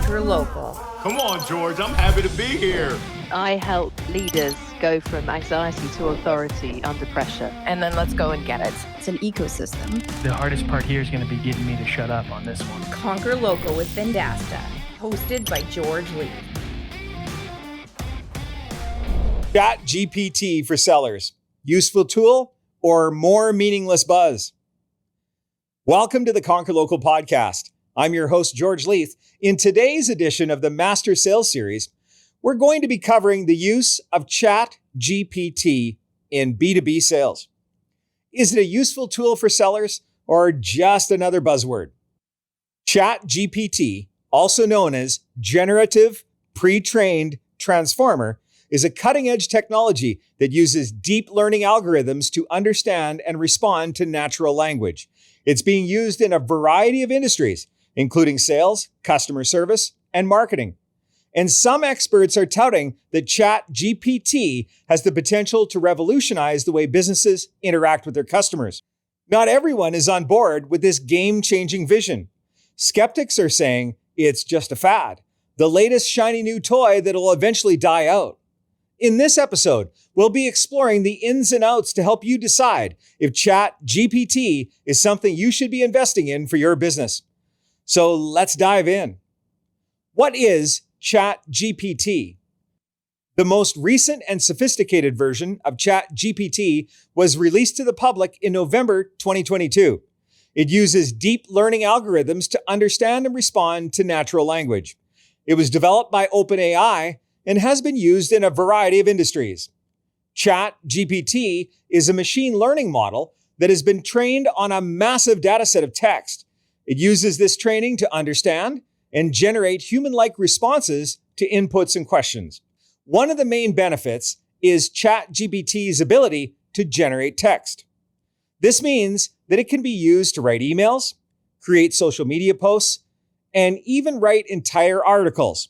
Conquer Local. Come on, George, I'm happy to be here. I help leaders go from anxiety to authority under pressure. And then let's go and get it. It's an ecosystem. The hardest part here is going to be getting me to shut up on this one. Conquer Local with Vendasta, hosted by George Leith. ChatGPT for sellers. Useful tool or more meaningless buzz? Welcome to the Conquer Local podcast. I'm your host, George Leith. In today's edition of the Master Sales Series, we're going to be covering the use of ChatGPT in B2B sales. Is it a useful tool for sellers or just another buzzword? ChatGPT, also known as Generative Pre-trained Transformer, is a cutting-edge technology that uses deep learning algorithms to understand and respond to natural language. It's being used in a variety of industries, including sales, customer service, and marketing. And some experts are touting that ChatGPT has the potential to revolutionize the way businesses interact with their customers. Not everyone is on board with this game-changing vision. Skeptics are saying it's just a fad, the latest shiny new toy that'll eventually die out. In this episode, we'll be exploring the ins and outs to help you decide if ChatGPT is something you should be investing in for your business. So let's dive in. What is ChatGPT? The most recent and sophisticated version of ChatGPT was released to the public in November 2022. It uses deep learning algorithms to understand and respond to natural language. It was developed by OpenAI and has been used in a variety of industries. ChatGPT is a machine learning model that has been trained on a massive data set of text. It uses this training to understand and generate human-like responses to inputs and questions. One of the main benefits is ChatGPT's ability to generate text. This means that it can be used to write emails, create social media posts, and even write entire articles.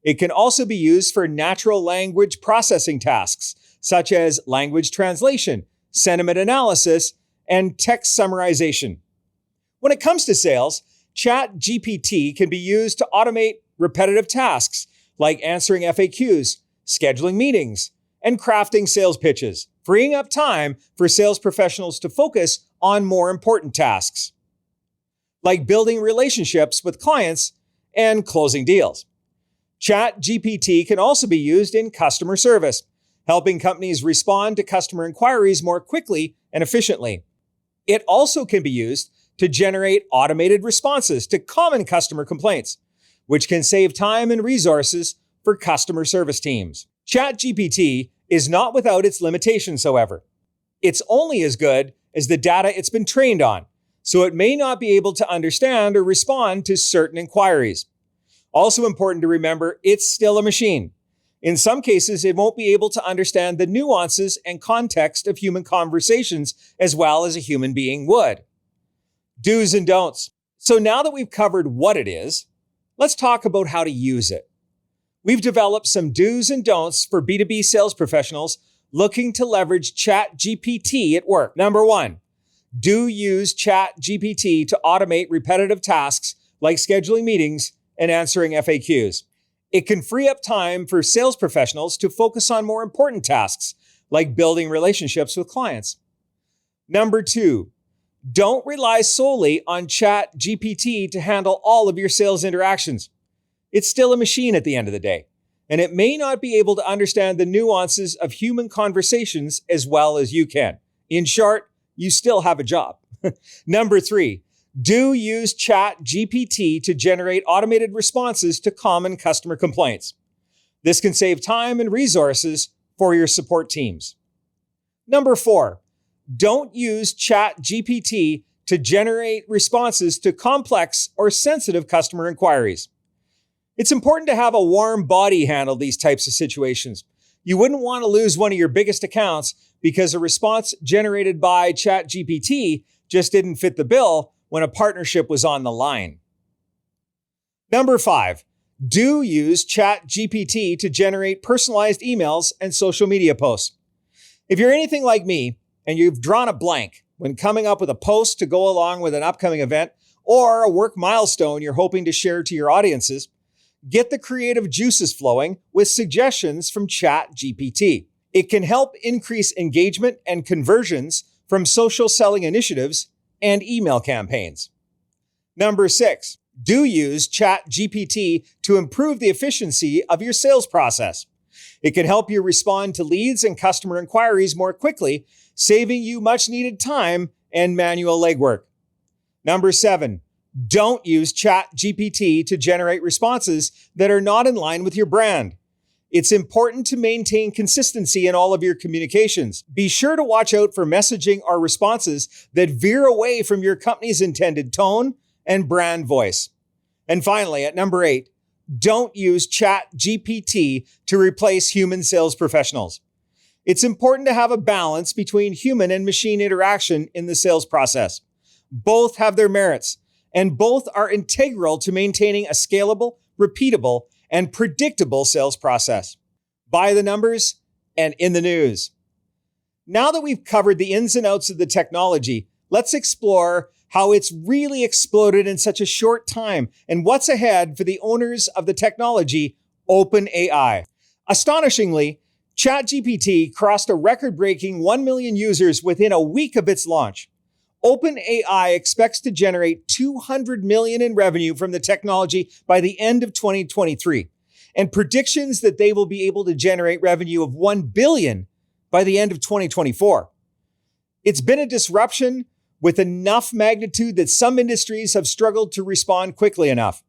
It can also be used for natural language processing tasks, such as language translation, sentiment analysis, and text summarization. When it comes to sales, ChatGPT can be used to automate repetitive tasks like answering FAQs, scheduling meetings, and crafting sales pitches, freeing up time for sales professionals to focus on more important tasks, like building relationships with clients and closing deals. ChatGPT can also be used in customer service, helping companies respond to customer inquiries more quickly and efficiently. It also can be used to generate automated responses to common customer complaints, which can save time and resources for customer service teams. ChatGPT is not without its limitations, however. It's only as good as the data it's been trained on, so it may not be able to understand or respond to certain inquiries. Also important to remember, it's still a machine. In some cases, it won't be able to understand the nuances and context of human conversations as well as a human being would. Do's and don'ts. So now that we've covered what it is, let's talk about how to use it. We've developed some do's and don'ts for B2B sales professionals looking to leverage ChatGPT at work. Number 1, do use ChatGPT to automate repetitive tasks like scheduling meetings and answering FAQs. It can free up time for sales professionals to focus on more important tasks, like building relationships with clients. Number 2, don't rely solely on ChatGPT to handle all of your sales interactions. It's still a machine at the end of the day, and it may not be able to understand the nuances of human conversations as well as you can. In short, you still have a job. Number 3, do use ChatGPT to generate automated responses to common customer complaints. This can save time and resources for your support teams. Number 4, don't use ChatGPT to generate responses to complex or sensitive customer inquiries. It's important to have a warm body handle these types of situations. You wouldn't want to lose one of your biggest accounts because a response generated by ChatGPT just didn't fit the bill when a partnership was on the line. Number 5, do use ChatGPT to generate personalized emails and social media posts. If you're anything like me and you've drawn a blank when coming up with a post to go along with an upcoming event or a work milestone you're hoping to share to your audiences, Get the creative juices flowing with suggestions from ChatGPT. It can help increase engagement and conversions from social selling initiatives and email campaigns. Number 6, do use ChatGPT to improve the efficiency of your sales process. It can help you respond to leads and customer inquiries more quickly, saving you much needed time and manual legwork. Number 7, don't use ChatGPT to generate responses that are not in line with your brand. It's important to maintain consistency in all of your communications. Be sure to watch out for messaging or responses that veer away from your company's intended tone and brand voice. And finally, at number 8, don't use ChatGPT to replace human sales professionals. It's important to have a balance between human and machine interaction in the sales process. Both have their merits, and both are integral to maintaining a scalable, repeatable, and predictable sales process. By the numbers and in the news. Now that we've covered the ins and outs of the technology, let's explore how it's really exploded in such a short time and what's ahead for the owners of the technology, OpenAI. Astonishingly, ChatGPT crossed a record-breaking 1 million users within a week of its launch. OpenAI expects to generate $200 million in revenue from the technology by the end of 2023, and predictions that they will be able to generate revenue of $1 billion by the end of 2024. It's been a disruption with enough magnitude that some industries have struggled to respond quickly enough.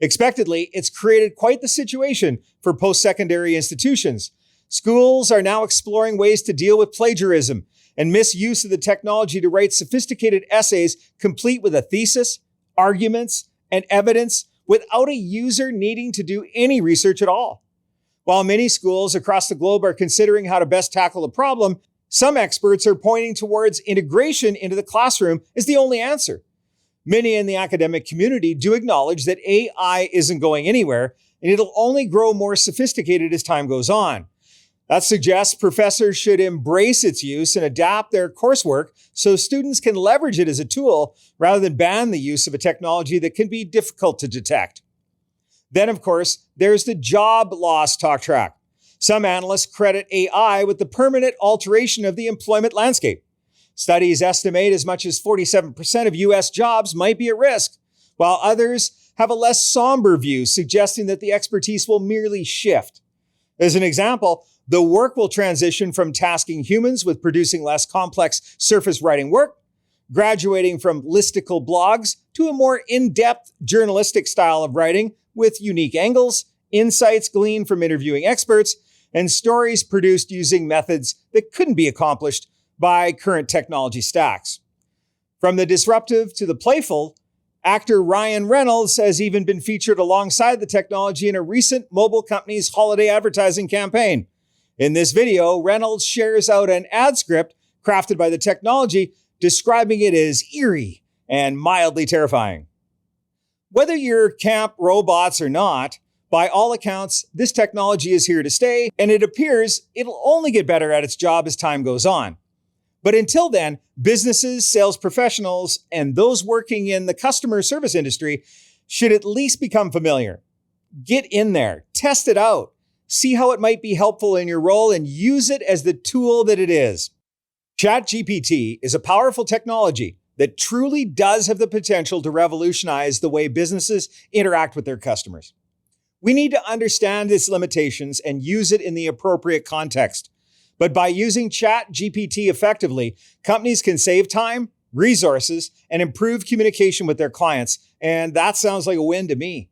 Expectedly, it's created quite the situation for post-secondary institutions. Schools are now exploring ways to deal with plagiarism and misuse of the technology to write sophisticated essays complete with a thesis, arguments, and evidence without a user needing to do any research at all. While many schools across the globe are considering how to best tackle the problem, some experts are pointing towards integration into the classroom as the only answer. Many in the academic community do acknowledge that AI isn't going anywhere, and it'll only grow more sophisticated as time goes on. That suggests professors should embrace its use and adapt their coursework so students can leverage it as a tool rather than ban the use of a technology that can be difficult to detect. Then, of course, there's the job loss talk track. Some analysts credit AI with the permanent alteration of the employment landscape. Studies estimate as much as 47% of U.S. jobs might be at risk, while others have a less somber view, suggesting that the expertise will merely shift. As an example, the work will transition from tasking humans with producing less complex surface writing work, graduating from listicle blogs to a more in-depth journalistic style of writing with unique angles, insights gleaned from interviewing experts, and stories produced using methods that couldn't be accomplished by current technology stacks. From the disruptive to the playful, actor Ryan Reynolds has even been featured alongside the technology in a recent mobile company's holiday advertising campaign. In this video, Reynolds shares out an ad script crafted by the technology, describing it as eerie and mildly terrifying. Whether you're camp robots or not, by all accounts, this technology is here to stay, and it appears it'll only get better at its job as time goes on. But until then, businesses, sales professionals, and those working in the customer service industry should at least become familiar. Get in there, test it out, see how it might be helpful in your role, and use it as the tool that it is. ChatGPT is a powerful technology that truly does have the potential to revolutionize the way businesses interact with their customers. We need to understand its limitations and use it in the appropriate context. But by using ChatGPT effectively, companies can save time, resources, and improve communication with their clients. And that sounds like a win to me.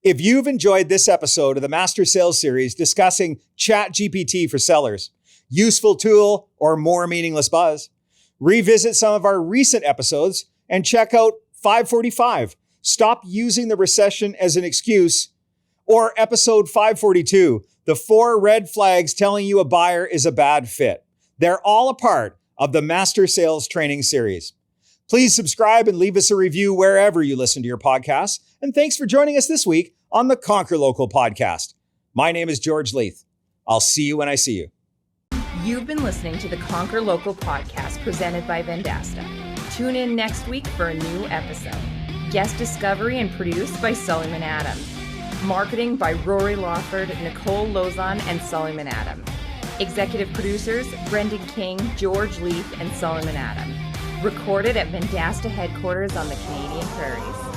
If you've enjoyed this episode of the Master Sales Series discussing ChatGPT for sellers, useful tool, or more meaningless buzz, revisit some of our recent episodes and check out 545, Stop Using the Recession as an Excuse, or episode 542, The 4 Red Flags Telling You a Buyer is a Bad Fit. They're all a part of the Master Sales Training Series. Please subscribe and leave us a review wherever you listen to your podcasts. And thanks for joining us this week on the Conquer Local podcast. My name is George Leith. I'll see you when I see you. You've been listening to the Conquer Local podcast presented by Vendasta. Tune in next week for a new episode. Guest discovery and produced by Sullivan Adams. Marketing by Rory Lawford, Nicole Lozon, and Solomon Adam. Executive producers, Brendan King, George Leith, and Solomon Adam. Recorded at Vendasta headquarters on the Canadian Prairies.